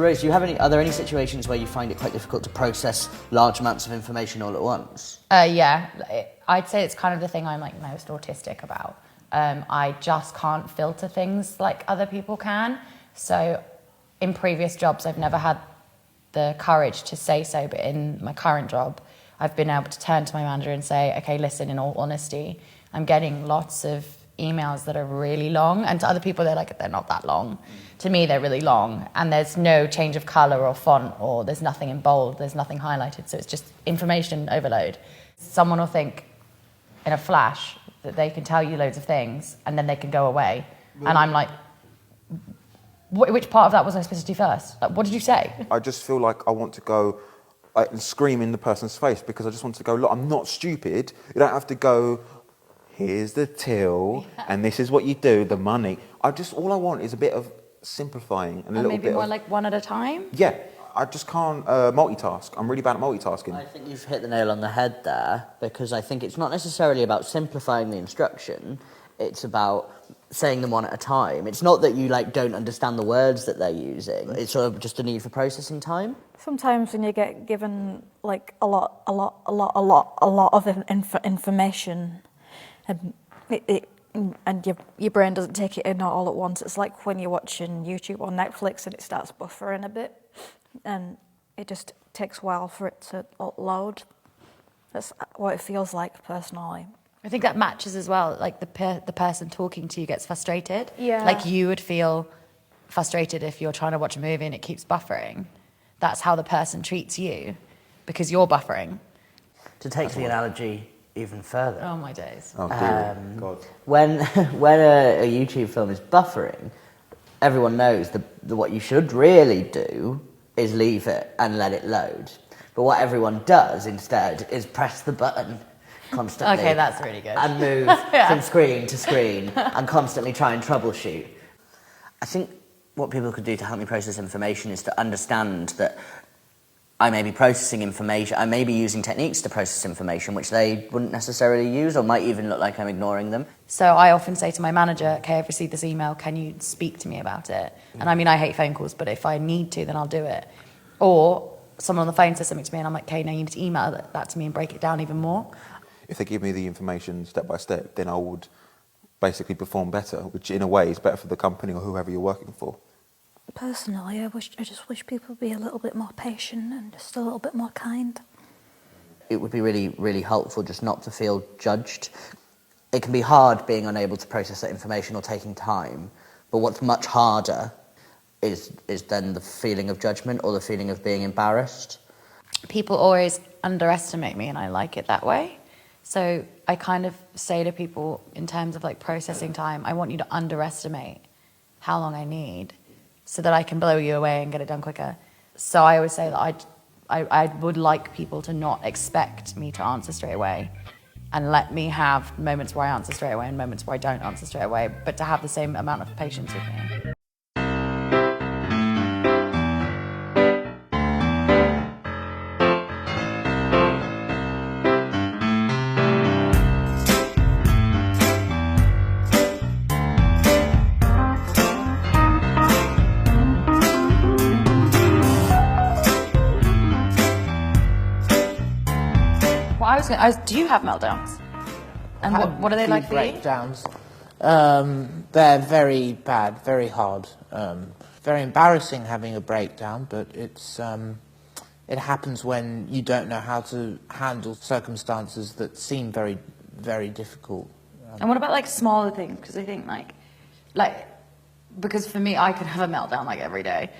Rose, are there any situations where you find it quite difficult to process large amounts of information all at once? Yeah, I'd say it's kind of the thing I'm like most autistic about. I just can't filter things like other people can. So in previous jobs, I've never had the courage to say so, but in my current job, I've been able to turn to my manager and say, okay, listen, in all honesty, I'm getting lots of emails that are really long, and to other people they're not that long. To me they're really long, and there's no change of colour or font, or there's nothing in bold, there's nothing highlighted, so it's just information overload. Someone will think in a flash that they can tell you loads of things and then they can go away, and I'm like, which part of that was I supposed to do first? Like, what did you say? I just feel like I want to go and scream in the person's face, because I just want to go, look, I'm not stupid. You don't have to go, here's the till, and this is what you do, the money. All I want is a bit of simplifying and a little maybe bit more of, like one at a time? Yeah, I just can't multitask. I'm really bad at multitasking. I think you've hit the nail on the head there, because I think it's not necessarily about simplifying the instruction, it's about saying them one at a time. It's not that you don't understand the words that they're using, it's sort of just a need for processing time. Sometimes when you get given a lot of information, and your brain doesn't take it in all at once. It's like when you're watching YouTube or Netflix and it starts buffering a bit, and it just takes a while for it to load. That's what it feels like personally. I think that matches as well, like the person talking to you gets frustrated. Yeah. Like you would feel frustrated if you're trying to watch a movie and it keeps buffering. That's how the person treats you, because you're buffering. To take the analogy even further. Oh my days. Oh, dear God. When a YouTube film is buffering, everyone knows that what you should really do is leave it and let it load. But what everyone does instead is press the button constantly. Okay, that's really good. And move from screen to screen and constantly try and troubleshoot. I think what people could do to help me process information is to understand that I may be processing information, I may be using techniques to process information which they wouldn't necessarily use, or might even look like I'm ignoring them. So I often say to my manager, okay, I've received this email, can you speak to me about it? And I mean, I hate phone calls, but if I need to, then I'll do it. Or someone on the phone says something to me and I'm like, okay, now you need to email that to me and break it down even more. If they give me the information step by step, then I would basically perform better, which in a way is better for the company or whoever you're working for. Personally, I just wish people would be a little bit more patient and just a little bit more kind. It would be really, really helpful just not to feel judged. It can be hard being unable to process that information or taking time, but what's much harder is then the feeling of judgment or the feeling of being embarrassed. People always underestimate me, and I like it that way. So I kind of say to people, in terms of processing time, I want you to underestimate how long I need so that I can blow you away and get it done quicker. So I always say that I would like people to not expect me to answer straight away, and let me have moments where I answer straight away and moments where I don't answer straight away, but to have the same amount of patience with me. Do you have meltdowns? And what are they like for you? Breakdowns. They're very bad, very hard. Very embarrassing having a breakdown, but it happens when you don't know how to handle circumstances that seem very, very difficult. And what about smaller things? Because I think because for me, I could have a meltdown every day.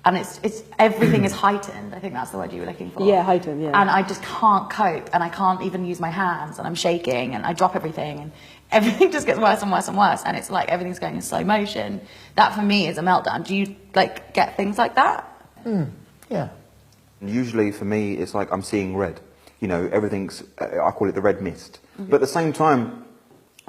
And it's everything is heightened. I think that's the word you were looking for. Yeah, heightened, yeah. And I just can't cope, and I can't even use my hands, and I'm shaking, and I drop everything, and everything just gets worse and worse and worse, and it's like everything's going in slow motion. That for me is a meltdown. Do you get things like that? Yeah. Usually for me, it's like I'm seeing red. Everything's, I call it the red mist. But at the same time,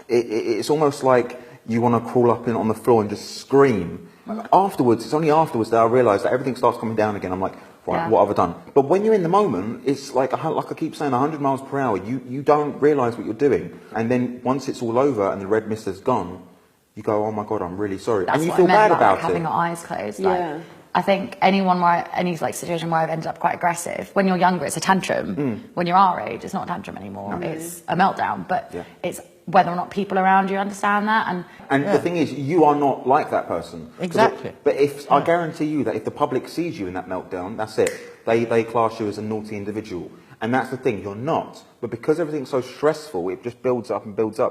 it's almost like you want to crawl up on the floor and just scream. Afterwards, it's only afterwards that I realise that everything starts coming down again. I'm like, right, what have I done? But when you're in the moment, it's like I keep saying, 100 miles per hour. You don't realise what you're doing. And then once it's all over and the red mist has gone, you go, oh my God, I'm really sorry. That's and you what feel I meant bad about having it. your eyes closed. Yeah. I think any like situation where I've ended up quite aggressive, when you're younger, it's a tantrum. When you're our age, it's not a tantrum anymore. No. It's a meltdown. But it's whether or not people around you understand that. And the thing is, you are not like that person. Exactly. But I guarantee you that if the public sees you in that meltdown, that's it. They class you as a naughty individual. And that's the thing, you're not. But because everything's so stressful, it just builds up,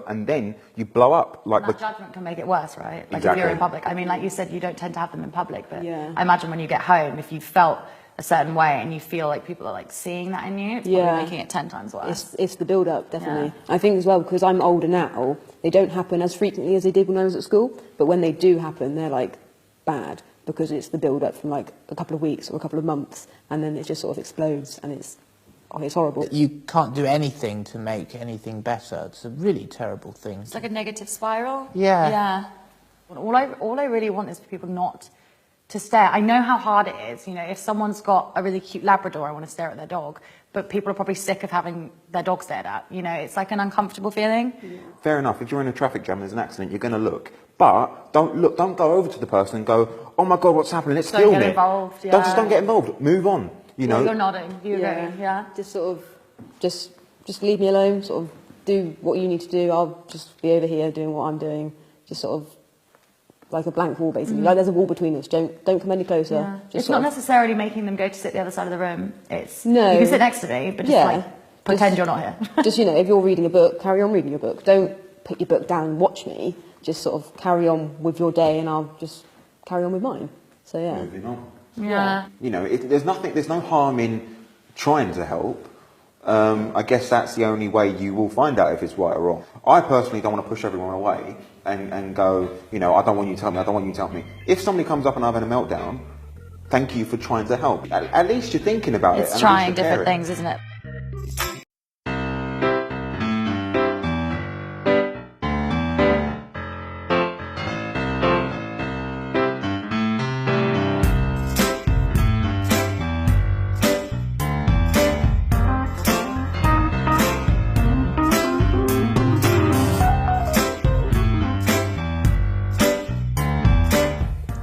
and then you blow up. Like that judgment can make it worse, right? Like exactly. If you're in public. I mean, like you said, you don't tend to have them in public, but I imagine when you get home, if you felt a certain way and you feel like people are like seeing that in you, it's probably making it 10 times worse. It's the build-up, definitely. I think as well, because I'm older now, they don't happen as frequently as they did when I was at school, but when they do happen, they're like bad, because it's the build-up from like a couple of weeks or a couple of months, and then it just sort of explodes, and it's horrible. You can't do anything to make anything better. It's a really terrible thing. It's like a negative spiral. Yeah. All I really want is for people not to stare. I know how hard it is. You know, if someone's got a really cute Labrador, I want to stare at their dog. But people are probably sick of having their dog stared at. You know, it's like an uncomfortable feeling. Yeah. Fair enough. If you're in a traffic jam and there's an accident, you're going to look. But don't go over to the person and go, oh my God, what's happening? Let's film it. Don't get involved. Yeah. Don't get involved. Move on. You know. You're nodding. You agree. Yeah. Just sort of, just leave me alone. Sort of do what you need to do. I'll just be over here doing what I'm doing. Just sort of like a blank wall, basically. Like there's a wall between us. Don't come any closer. Yeah. Just it's not necessarily making them go to sit the other side of the room. It's you can sit next to me, but just like pretend you're not here. Just if you're reading a book, carry on reading your book. Don't put your book down and watch me. Just sort of carry on with your day, and I'll just carry on with mine. So yeah. Moving on. Yeah. You know, there's no harm in trying to help. I guess that's the only way you will find out if it's right or wrong. I personally don't want to push everyone away and go, I don't want you to help me, I don't want you to help me. If somebody comes up and I'm having a meltdown, thank you for trying to help. At least you're thinking about it. It's trying different things, isn't it?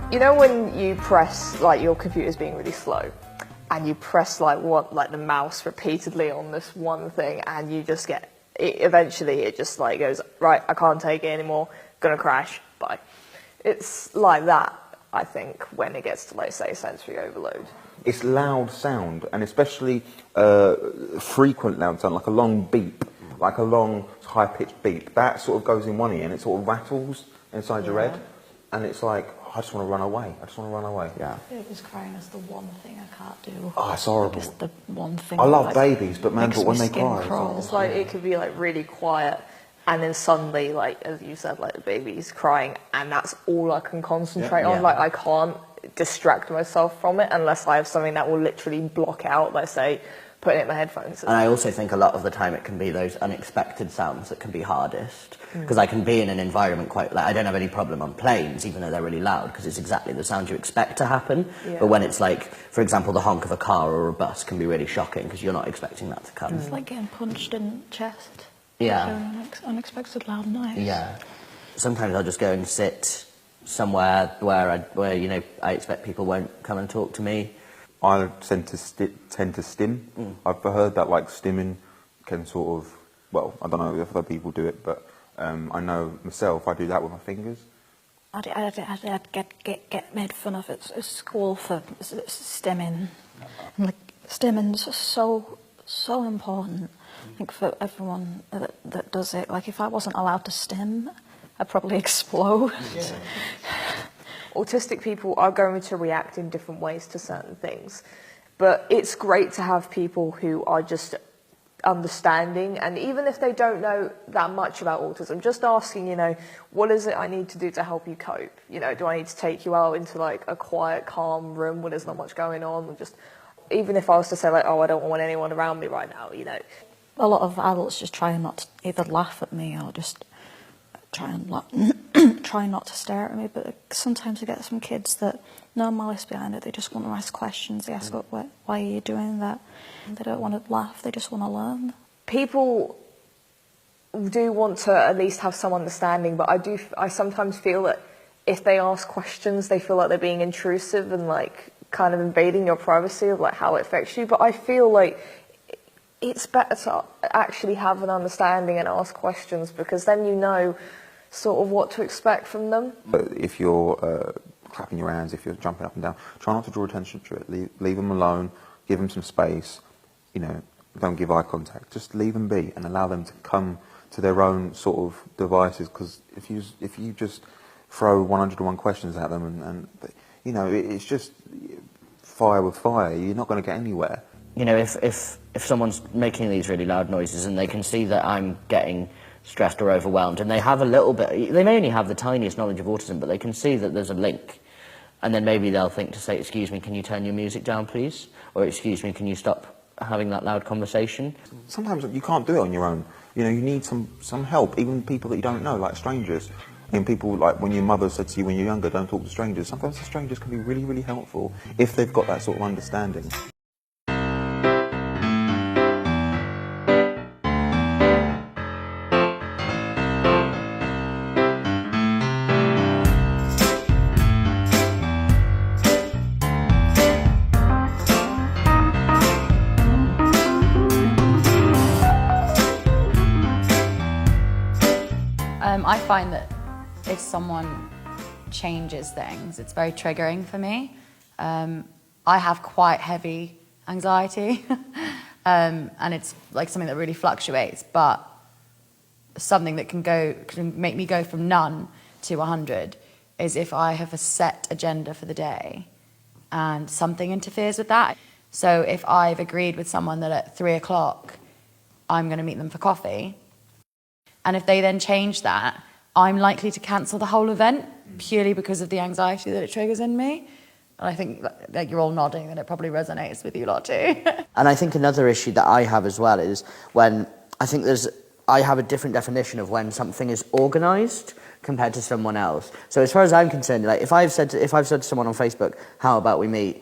You know when you press, like your computer's being really slow, and you press like the mouse repeatedly on this one thing, and you just get, eventually it just like goes, right, I can't take it anymore, gonna crash, bye. It's like that, I think, when it gets to, like, say, sensory overload. It's loud sound, and especially frequent loud sound, like a long beep, like a long high-pitched beep. That sort of goes in one ear, and it sort of rattles inside your head, and it's like, I just want to run away. Yeah. Babies crying is the one thing I can't do. Oh, it's horrible. It's the one thing. I love babies, but man, when they cry, it's like it could be like really quiet, and then suddenly, like as you said, like the baby's crying, and that's all I can concentrate on. Like I can't distract myself from it unless I have something that will literally block out, let's say, putting it in my headphones. And I also think a lot of the time it can be those unexpected sounds that can be hardest. Because I can be in an environment I don't have any problem on planes, even though they're really loud, because it's exactly the sound you expect to happen. Yeah. But when it's like, for example, the honk of a car or a bus can be really shocking, because you're not expecting that to come. It's like getting punched in the chest. Yeah. Unexpected loud noise. Yeah. Sometimes I'll just go and sit somewhere where I expect people won't come and talk to me. I tend to stim. I've heard that like stimming can sort of, well, I don't know if other people do it, but I know myself, I do that with my fingers. I'd get made fun of at school for stimming. Like stimming's so important. I think for everyone that does it. Like if I wasn't allowed to stim, I'd probably explode. Yeah. Autistic people are going to react in different ways to certain things, but it's great to have people who are just understanding, and even if they don't know that much about autism, just asking, what is it I need to do to help you cope? Do I need to take you out into like a quiet, calm room where there's not much going on? Or just, even if I was to say like, oh, I don't want anyone around me right now, A lot of adults just try not to either laugh at me or just try not to stare at me, but sometimes I get some kids that no malice behind it, they just want to ask questions. They ask, why are you doing that? They don't want to laugh, they just want to learn. People do want to at least have some understanding, but I sometimes feel that if they ask questions, they feel like they're being intrusive and like kind of invading your privacy of like how it affects you. But I feel like it's better to actually have an understanding and ask questions, because then you know sort of what to expect from them. But if you're clapping your hands, if you're jumping up and down, try not to draw attention to it. Leave them alone, give them some space, you know, don't give eye contact. Just leave them be and allow them to come to their own sort of devices, because if you just throw 101 questions at them and you know, it's just fire with fire, you're not going to get anywhere. You know, if someone's making these really loud noises and they can see that I'm getting stressed or overwhelmed, and they have a little bit, they may only have the tiniest knowledge of autism, but they can see that there's a link, and then maybe they'll think to say, excuse me, can you turn your music down, please? Or excuse me, can you stop having that loud conversation? Sometimes you can't do it on your own. You know, you need some help, even people that you don't know, like strangers. And people, like when your mother said to you when you're younger, don't talk to strangers. Sometimes the strangers can be really, really helpful if they've got that sort of understanding. I find that if someone changes things, it's very triggering for me. I have quite heavy anxiety, and it's like something that really fluctuates, but something that can make me go from none to 100 is if I have a set agenda for the day and something interferes with that. So if I've agreed with someone that at 3 o'clock I'm going to meet them for coffee, and if they then change that, I'm likely to cancel the whole event purely because of the anxiety that it triggers in me. And I think that you're all nodding and it probably resonates with you lot too. And I think another issue that I have as well is when I have a different definition of when something is organised compared to someone else. So as far as I'm concerned, like if I've said to someone on Facebook, how about we meet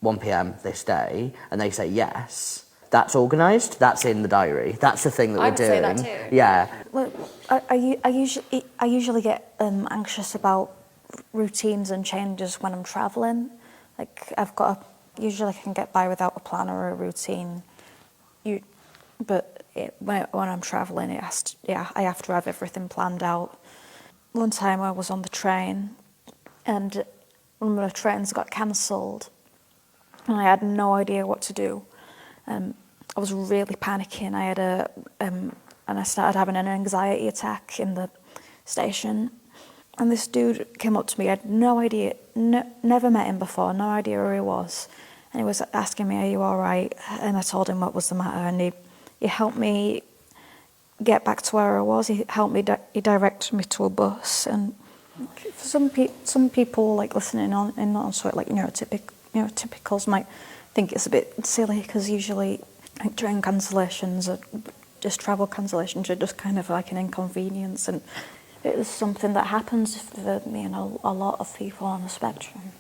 1 p.m. this day, and they say yes, that's organised, that's in the diary, that's the thing that we're doing. I would say that too. Yeah. Look, I usually get anxious about routines and changes when I'm travelling. Like usually I can get by without a plan or a routine. But when I'm travelling, I have to have everything planned out. One time I was on the train, and one of the trains got cancelled, and I had no idea what to do. I was really panicking. And I started having an anxiety attack in the station. And this dude came up to me. I had no idea, never met him before, no idea who he was. And he was asking me, "Are you all right?" And I told him what was the matter, and he helped me get back to where I was. He helped me. He directed me to a bus. And for some people like listening on to it, like neurotypicals might think it's a bit silly, because usually like train cancellations or just travel cancellations are just kind of like an inconvenience, and it is something that happens for a lot of people on the spectrum.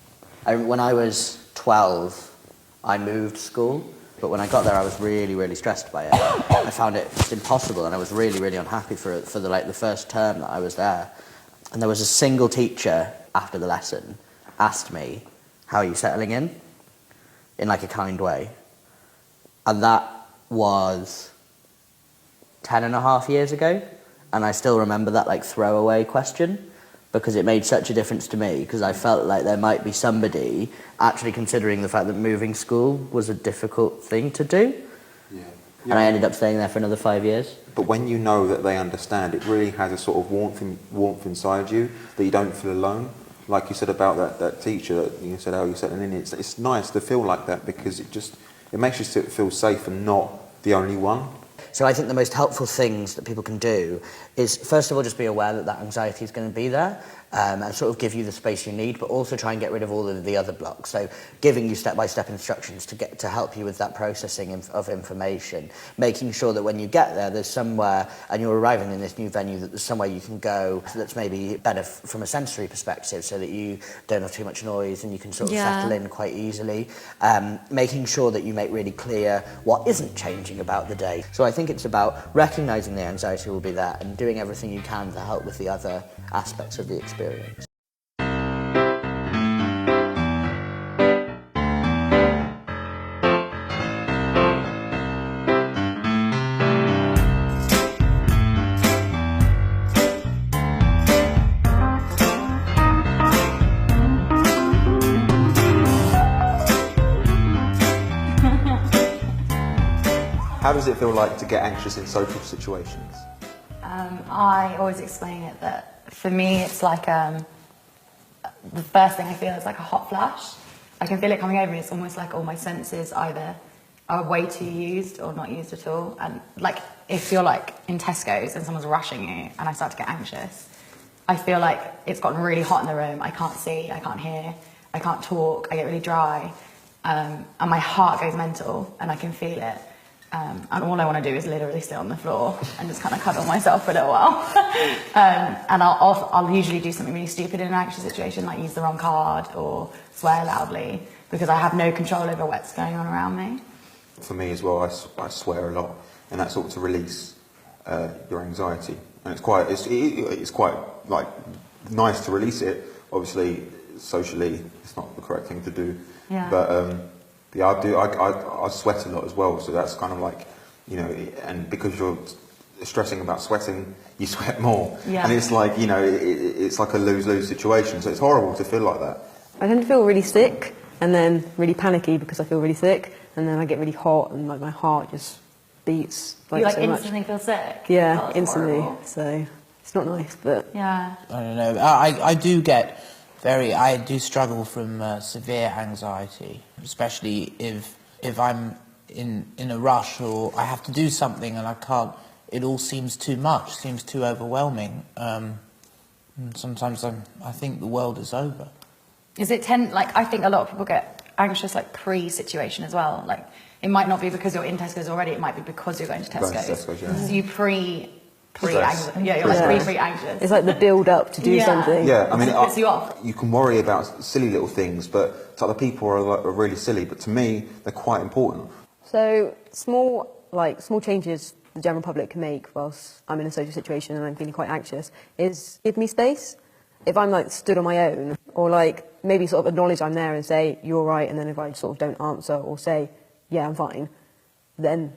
When I was 12, I moved school, but when I got there I was really, really stressed by it. I found it just impossible, and I was really, really unhappy for the first term that I was there. And there was a single teacher after the lesson asked me, "How are you settling in like a kind way?" And that was 10.5 years ago, and I still remember that like throwaway question, because it made such a difference to me, because I felt like there might be somebody actually considering the fact that moving school was a difficult thing to do. Yeah. And I ended up staying there for another 5 years. But when you know that they understand, it really has a sort of warmth inside you, that you don't feel alone. Like you said about that teacher, that you said, "How are you settling in?" It's nice to feel like that, because it makes you feel safe and not the only one. So I think the most helpful things that people can do is, first of all, just be aware that anxiety is going to be there, and sort of give you the space you need, but also try and get rid of all of the other blocks. So giving you step-by-step instructions to help you with that processing of information, making sure that when you get there's somewhere, and you're arriving in this new venue, that there's somewhere you can go that's maybe better from a sensory perspective, so that you don't have too much noise and you can sort of settle in quite easily. Making sure that you make really clear what isn't changing about the day. So I think it's about recognising the anxiety will be there and doing everything you can to help with the other aspects of the experience. How does it feel like to get anxious in social situations? I always explain it that for me it's like the first thing I feel is like a hot flush. I can feel it coming over me. It's almost like all my senses either are way too used or not used at all. And like if you're like in Tesco's and someone's rushing you and I start to get anxious, I feel like it's gotten really hot in the room. I can't see, I can't hear, I can't talk, I get really dry, and my heart goes mental and I can feel it. And all I want to do is literally sit on the floor and just kind of cuddle myself for a little while. And I'll usually do something really stupid in an anxious situation, like use the wrong card or swear loudly, because I have no control over what's going on around me. For me as well, I swear a lot, and that's sort of to release your anxiety. And it's quite like nice to release it. Obviously, socially, it's not the correct thing to do. Yeah. But yeah, I sweat a lot as well. So that's kind of like, you know, and because you're stressing about sweating, you sweat more. Yeah. And it's like, you know, it's like a lose-lose situation. So it's horrible to feel like that. I tend to feel really sick and then really panicky because I feel really sick, and then I get really hot and like my heart just beats like You like so instantly much. feel sick? Yeah, Oh, that's instantly. horrible. So it's not nice, but Yeah. I don't know. I do struggle from severe anxiety, especially if I'm in a rush or I have to do something and I can't. It all seems too much, seems too overwhelming. And sometimes I think the world is over. Is it I think a lot of people get anxious like pre-situation as well. Like it might not be because you're in Tesco's already, it might be because you're going to Going to Tesco's. Tesco's, yeah. So you Stress. you're like pre-anxious. it's like the build up to do Yeah. something. Yeah, I mean, It puts you off. you can worry about silly little things, but to other people are really silly. But to me, they're quite important. So small changes the general public can make whilst I'm in a social situation and I'm feeling quite anxious is give me space. If I'm like stood on my own, or like maybe sort of acknowledge I'm there and say you're all right, and then if I sort of don't answer or say yeah I'm fine, then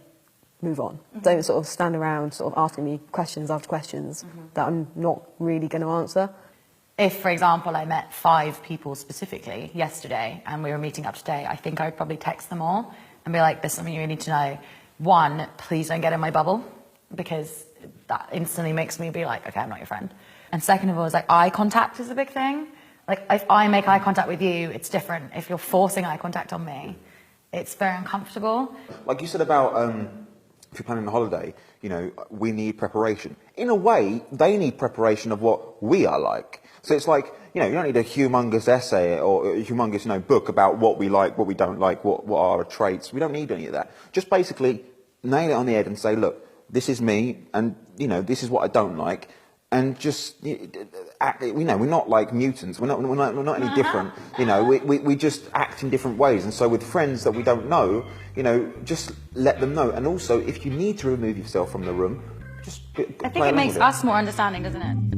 move on. Mm-hmm. Don't sort of stand around sort of asking me questions after questions that I'm not really going to answer. If, for example, I met 5 people specifically yesterday and we were meeting up today, I think I would probably text them all and be like, there's something you need to know. 1, please don't get in my bubble, because that instantly makes me be like, okay, I'm not your friend. And second of all, is like eye contact is a big thing. Like if I make eye contact with you, it's different. If you're forcing eye contact on me, it's very uncomfortable. Like you said about if you're planning a holiday, you know, we need preparation. In a way, they need preparation of what we are like. So it's like, you know, you don't need a humongous essay or a humongous, you know, book about what we like, what we don't like, what are our traits. We don't need any of that. Just basically nail it on the head and say, look, this is me, and, you know, this is what I don't like. And just act, you know, we're not like mutants. We're not any different. You know, we just act in different ways. And so with friends that we don't know, you know, just let them know. And also, if you need to remove yourself from the room, just I think it makes us more understanding, doesn't it?